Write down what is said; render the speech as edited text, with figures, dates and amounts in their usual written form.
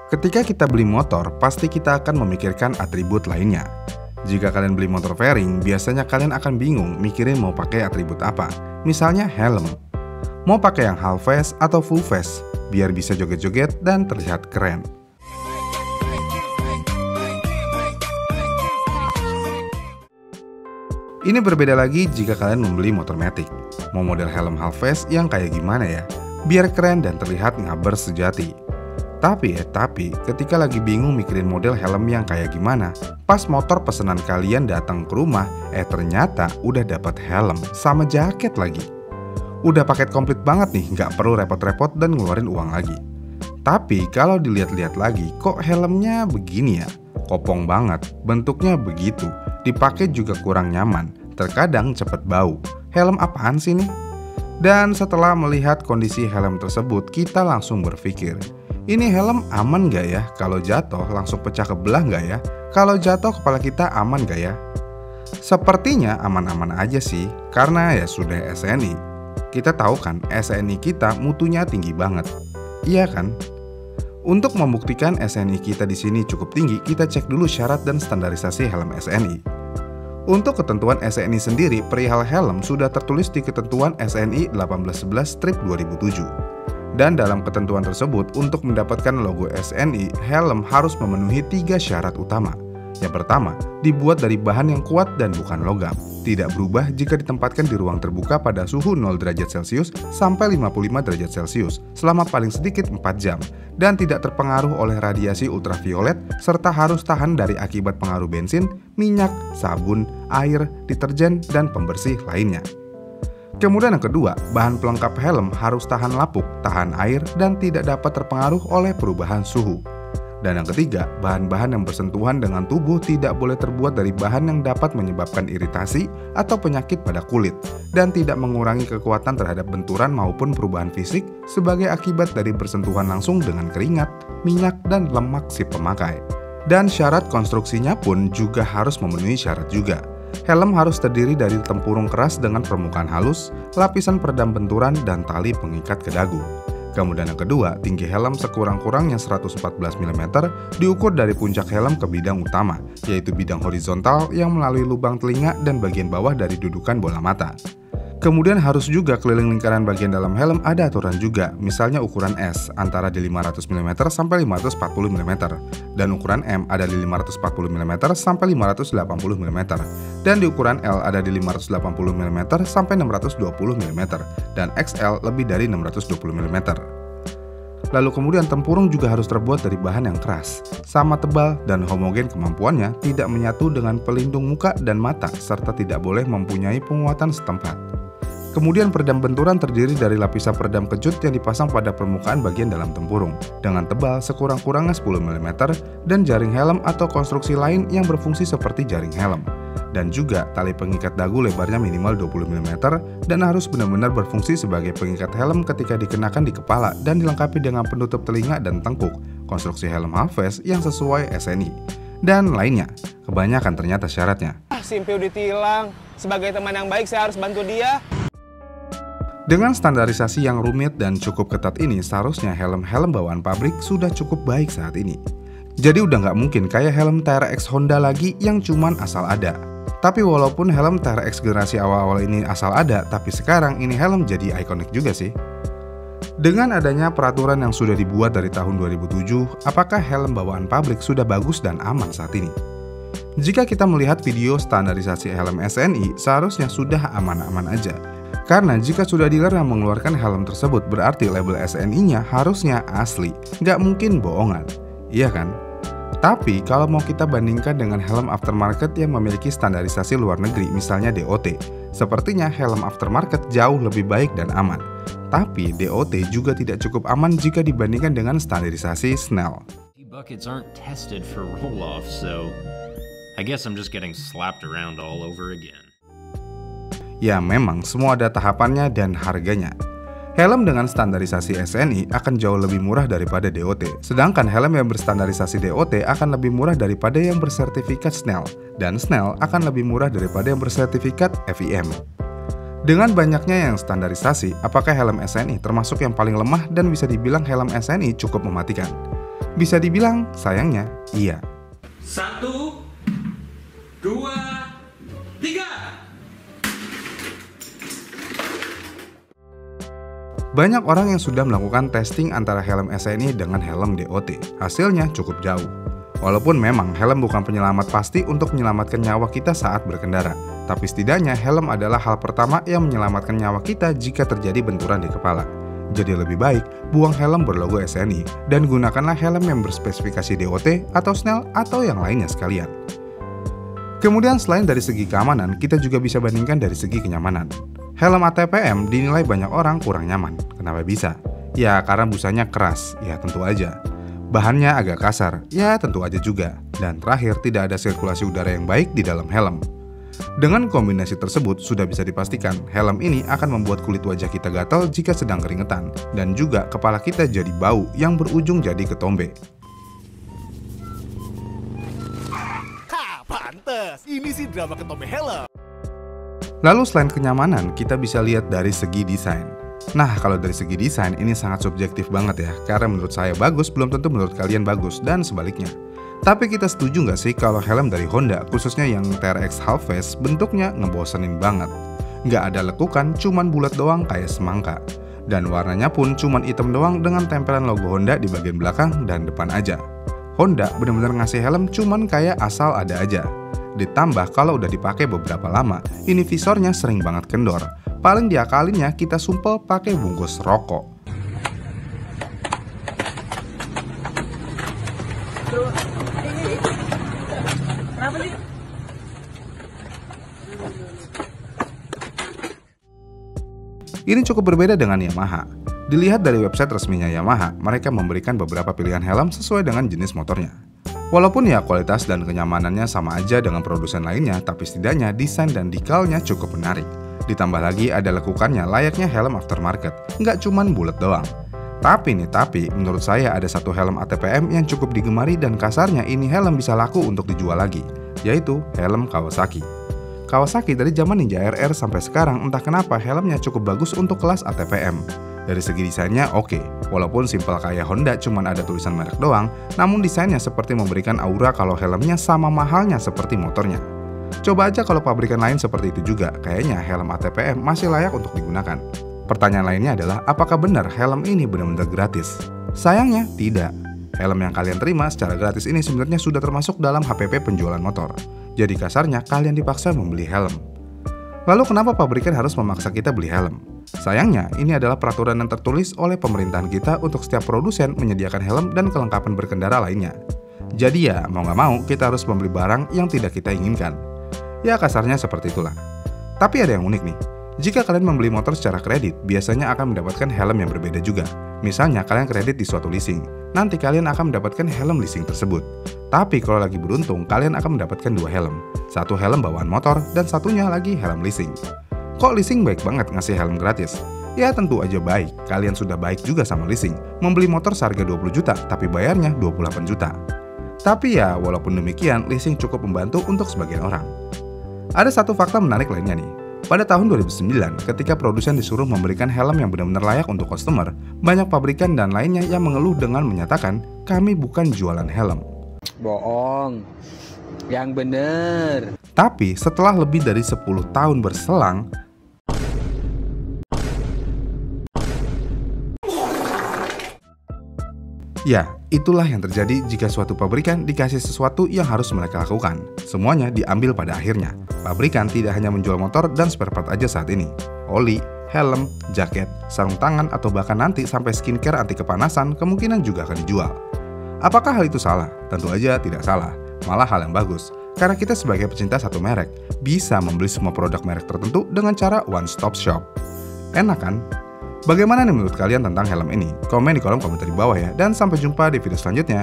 Ketika kita beli motor, pasti kita akan memikirkan atribut lainnya. Jika kalian beli motor fairing, biasanya kalian akan bingung mikirin mau pakai atribut apa. Misalnya helm. Mau pakai yang half face atau full face, biar bisa joget-joget dan terlihat keren. Ini berbeda lagi jika kalian membeli motor matic. Mau model helm half face yang kayak gimana ya? Biar keren dan terlihat ngaber sejati. Tapi ketika lagi bingung mikirin model helm yang kayak gimana, pas motor pesanan kalian datang ke rumah, ternyata udah dapat helm sama jaket lagi. Udah paket komplit banget nih, nggak perlu repot-repot dan ngeluarin uang lagi. Tapi kalau dilihat-lihat lagi, kok helmnya begini ya? Kopong banget, bentuknya begitu, dipakai juga kurang nyaman, terkadang cepet bau. Helm apaan sih nih? Dan setelah melihat kondisi helm tersebut, kita langsung berpikir, ini helm aman gak ya? Kalau jatuh langsung pecah kebelah gak ya? Kalau jatuh kepala kita aman gak ya? Sepertinya aman-aman aja sih, karena ya sudah SNI. Kita tahu kan SNI kita mutunya tinggi banget. Iya kan? Untuk membuktikan SNI kita di sini cukup tinggi, kita cek dulu syarat dan standarisasi helm SNI. Untuk ketentuan SNI sendiri, perihal helm sudah tertulis di ketentuan SNI 1811/2007. Dan dalam ketentuan tersebut, untuk mendapatkan logo SNI, helm harus memenuhi 3 syarat utama. Yang pertama, dibuat dari bahan yang kuat dan bukan logam. Tidak berubah jika ditempatkan di ruang terbuka pada suhu 0 derajat Celcius sampai 55 derajat Celcius selama paling sedikit 4 jam. Dan tidak terpengaruh oleh radiasi ultraviolet, serta harus tahan dari akibat pengaruh bensin, minyak, sabun, air, deterjen, dan pembersih lainnya. Kemudian yang kedua, bahan pelengkap helm harus tahan lapuk, tahan air, dan tidak dapat terpengaruh oleh perubahan suhu. Dan yang ketiga, bahan-bahan yang bersentuhan dengan tubuh tidak boleh terbuat dari bahan yang dapat menyebabkan iritasi atau penyakit pada kulit, dan tidak mengurangi kekuatan terhadap benturan maupun perubahan fisik sebagai akibat dari bersentuhan langsung dengan keringat, minyak, dan lemak si pemakai. Dan syarat konstruksinya pun juga harus memenuhi syarat juga. Helm harus terdiri dari tempurung keras dengan permukaan halus, lapisan peredam benturan, dan tali pengikat ke dagu. Kemudian yang kedua, tinggi helm sekurang-kurangnya 114 mm diukur dari puncak helm ke bidang utama, yaitu bidang horizontal yang melalui lubang telinga dan bagian bawah dari dudukan bola mata. Kemudian harus juga keliling lingkaran bagian dalam helm ada aturan juga, misalnya ukuran S antara di 500 mm sampai 540 mm, dan ukuran M ada di 540 mm sampai 580 mm, dan di ukuran L ada di 580 mm sampai 620 mm, dan XL lebih dari 620 mm. Lalu kemudian tempurung juga harus terbuat dari bahan yang keras, sama tebal dan homogen kemampuannya, tidak menyatu dengan pelindung muka dan mata, serta tidak boleh mempunyai penguatan setempat. Kemudian peredam benturan terdiri dari lapisan peredam kejut yang dipasang pada permukaan bagian dalam tempurung, dengan tebal sekurang-kurangnya 10 mm, dan jaring helm atau konstruksi lain yang berfungsi seperti jaring helm. Dan juga tali pengikat dagu lebarnya minimal 20 mm dan harus benar-benar berfungsi sebagai pengikat helm ketika dikenakan di kepala dan dilengkapi dengan penutup telinga dan tengkuk, konstruksi helm half face yang sesuai SNI, dan lainnya. Kebanyakan ternyata syaratnya. Simpi udah ditilang, sebagai teman yang baik saya harus bantu dia. Dengan standarisasi yang rumit dan cukup ketat ini, seharusnya helm-helm bawaan pabrik sudah cukup baik saat ini. Jadi udah nggak mungkin kayak helm TRX Honda lagi yang cuman asal ada. Tapi walaupun helm TRX generasi awal-awal ini asal ada, tapi sekarang ini helm jadi ikonik juga sih. Dengan adanya peraturan yang sudah dibuat dari tahun 2007, apakah helm bawaan pabrik sudah bagus dan aman saat ini? Jika kita melihat video standarisasi helm SNI, seharusnya sudah aman-aman aja. Karena jika sudah dealer yang mengeluarkan helm tersebut, berarti label SNI-nya harusnya asli, nggak mungkin bohongan, iya kan? Tapi kalau mau kita bandingkan dengan helm aftermarket yang memiliki standarisasi luar negeri, misalnya DOT, sepertinya helm aftermarket jauh lebih baik dan aman. Tapi DOT juga tidak cukup aman jika dibandingkan dengan standarisasi Snell. Buckets aren't tested for roll-off, so I guess I'm just getting slapped around all over again. Ya memang semua ada tahapannya dan harganya. Helm dengan standarisasi SNI akan jauh lebih murah daripada DOT, sedangkan helm yang berstandarisasi DOT akan lebih murah daripada yang bersertifikat Snell, dan Snell akan lebih murah daripada yang bersertifikat FIM. Dengan banyaknya yang standarisasi, apakah helm SNI termasuk yang paling lemah dan bisa dibilang helm SNI cukup mematikan? Bisa dibilang sayangnya iya. 1, 2, 3. Banyak orang yang sudah melakukan testing antara helm SNI dengan helm DOT. Hasilnya cukup jauh. Walaupun memang helm bukan penyelamat pasti untuk menyelamatkan nyawa kita saat berkendara, tapi setidaknya helm adalah hal pertama yang menyelamatkan nyawa kita jika terjadi benturan di kepala. Jadi lebih baik buang helm berlogo SNI dan gunakanlah helm yang berspesifikasi DOT atau Snell atau yang lainnya sekalian. Kemudian selain dari segi keamanan, kita juga bisa bandingkan dari segi kenyamanan. Helm ATPM dinilai banyak orang kurang nyaman. Kenapa bisa? Ya karena busanya keras, ya tentu aja. Bahannya agak kasar, ya tentu aja juga. Dan terakhir, tidak ada sirkulasi udara yang baik di dalam helm. Dengan kombinasi tersebut, sudah bisa dipastikan helm ini akan membuat kulit wajah kita gatal jika sedang keringetan. Dan juga kepala kita jadi bau yang berujung jadi ketombe. Ha, pantes. Ini sih drama ketombe helm. Lalu selain kenyamanan, kita bisa lihat dari segi desain. Nah, kalau dari segi desain ini sangat subjektif banget ya, karena menurut saya bagus belum tentu menurut kalian bagus, dan sebaliknya. Tapi kita setuju nggak sih kalau helm dari Honda, khususnya yang TRX Half Face, bentuknya ngebosenin banget. Nggak ada lekukan, cuman bulat doang kayak semangka. Dan warnanya pun cuman hitam doang dengan tempelan logo Honda di bagian belakang dan depan aja. Honda benar-benar ngasih helm cuman kayak asal ada aja. Ditambah kalau udah dipakai beberapa lama, ini visornya sering banget kendor. Paling diakalinnya kita sumpel pakai bungkus rokok. Ini cukup berbeda dengan Yamaha. Dilihat dari website resminya Yamaha, mereka memberikan beberapa pilihan helm sesuai dengan jenis motornya. Walaupun ya kualitas dan kenyamanannya sama aja dengan produsen lainnya, tapi setidaknya desain dan dekalnya cukup menarik. Ditambah lagi ada lekukannya layaknya helm aftermarket, nggak cuman bulat doang. Tapi menurut saya ada satu helm ATPM yang cukup digemari dan kasarnya ini helm bisa laku untuk dijual lagi, yaitu helm Kawasaki. Kawasaki dari zaman Ninja RR sampai sekarang entah kenapa helmnya cukup bagus untuk kelas ATPM. Dari segi desainnya oke, walaupun simpel kayak Honda cuman ada tulisan merek doang, namun desainnya seperti memberikan aura kalau helmnya sama mahalnya seperti motornya. Coba aja kalau pabrikan lain seperti itu juga, kayaknya helm ATPM masih layak untuk digunakan. Pertanyaan lainnya adalah, apakah benar helm ini benar-benar gratis? Sayangnya tidak. Helm yang kalian terima secara gratis ini sebenarnya sudah termasuk dalam HPP penjualan motor. Jadi kasarnya kalian dipaksa membeli helm. Lalu kenapa pabrikan harus memaksa kita beli helm? Sayangnya, ini adalah peraturan yang tertulis oleh pemerintahan kita untuk setiap produsen menyediakan helm dan kelengkapan berkendara lainnya. Jadi ya, mau nggak mau kita harus membeli barang yang tidak kita inginkan. Ya kasarnya seperti itulah. Tapi ada yang unik nih. Jika kalian membeli motor secara kredit, biasanya akan mendapatkan helm yang berbeda juga. Misalnya kalian kredit di suatu leasing, nanti kalian akan mendapatkan helm leasing tersebut. Tapi kalau lagi beruntung, kalian akan mendapatkan dua helm. Satu helm bawaan motor, dan satunya lagi helm leasing. Kok leasing baik banget ngasih helm gratis? Ya tentu aja baik, kalian sudah baik juga sama leasing. Membeli motor seharga 20 juta, tapi bayarnya 28 juta. Tapi ya, walaupun demikian, leasing cukup membantu untuk sebagian orang. Ada satu fakta menarik lainnya nih. Pada tahun 2009, ketika produsen disuruh memberikan helm yang benar-benar layak untuk customer, banyak pabrikan dan lainnya yang mengeluh dengan menyatakan, kami bukan jualan helm. Bohong, yang bener. Tapi setelah lebih dari 10 tahun berselang, ya, itulah yang terjadi jika suatu pabrikan dikasih sesuatu yang harus mereka lakukan. Semuanya diambil pada akhirnya. Pabrikan tidak hanya menjual motor dan spare part aja saat ini. Oli, helm, jaket, sarung tangan, atau bahkan nanti sampai skincare anti kepanasan kemungkinan juga akan dijual. Apakah hal itu salah? Tentu aja tidak salah. Malah hal yang bagus. Karena kita sebagai pecinta satu merek, bisa membeli semua produk merek tertentu dengan cara one stop shop. Enak kan? Bagaimana nih menurut kalian tentang helm ini? Komen di kolom komentar di bawah ya, dan sampai jumpa di video selanjutnya.